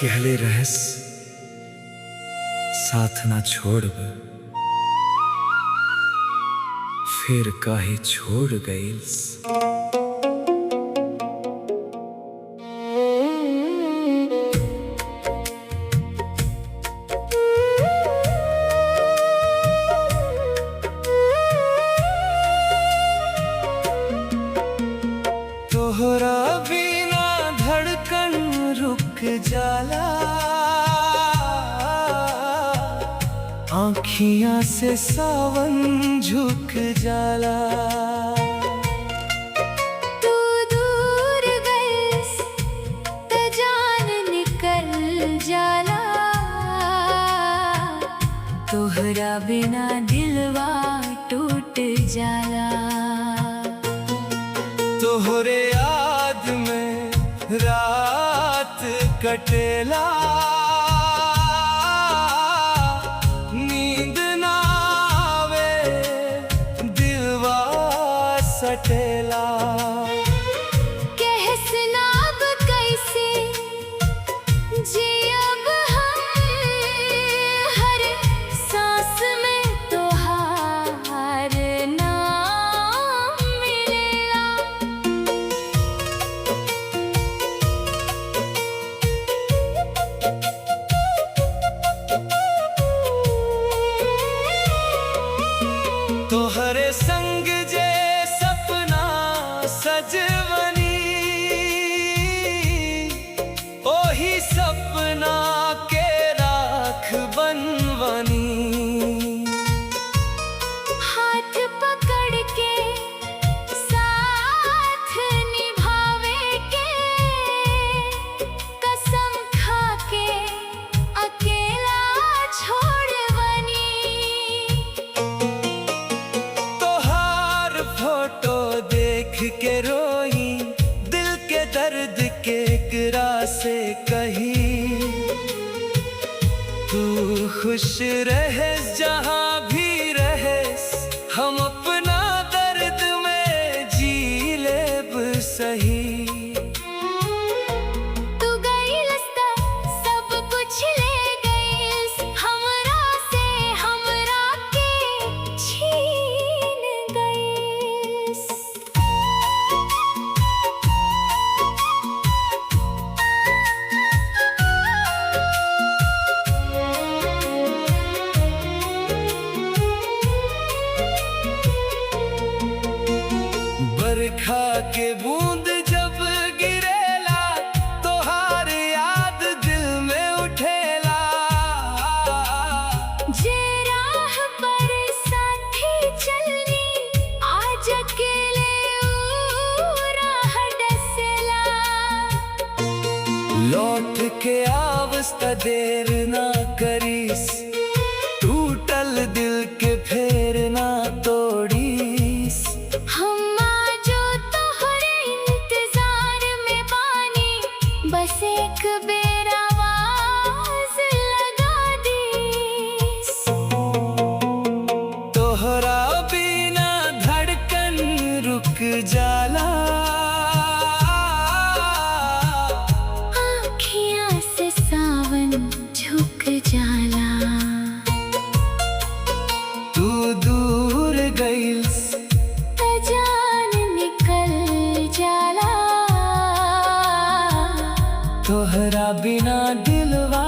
कहले रहस साथ ना छोड़ब, फिर काहे छोड़ गइस। तोहरा बिना धड़कन रुक जाला, आँखियाँ से सावन झुक जाला। तू दूर गइस त जान निकल जाला, तोहरा बिना दिलवा टूट जाला। तोहरे याद में रात कटेला, नींद ना आवे दिलवा सटेला। कहस ना अब कैसे जियब हम, हर सांस में तोहार नाम मिलेला। तोहरे संग जे सपना सजवनी, ओही सपना के राख बनवनी। हाथ पकड़ के साथ निभावे के, कसम खा के अकेला छोड़वनी। तोहार फोटो देख के रोई, दिल के दर्द के एकरा से कही। तू खुश रहेस जहाँ भी रहेस, हम अपना दर्द में जी लेब सही। तू गइलस त सब कुछ ले गइलस, हमरा से हमरा के छीन गइलस। बरखा के बूंद जब गिरेला, तोहार याद दिल में उठेला। जे राह पर साथी चलनी, आज अकेले ऊ राह डसेला। लौट के आवस त देर ना करीस, टूटल दिल के फेर ना तोड़ीस। हम आजो तोहरे इंतजार में बानी, बस एक बेर आवाज लगा दीस। तोहरा बिना धड़कन रुक जाला, आँखियाँ से सावन झुक जाला। तू दूर गइस त जान निकल जाला, तोहरा बिना दिलवा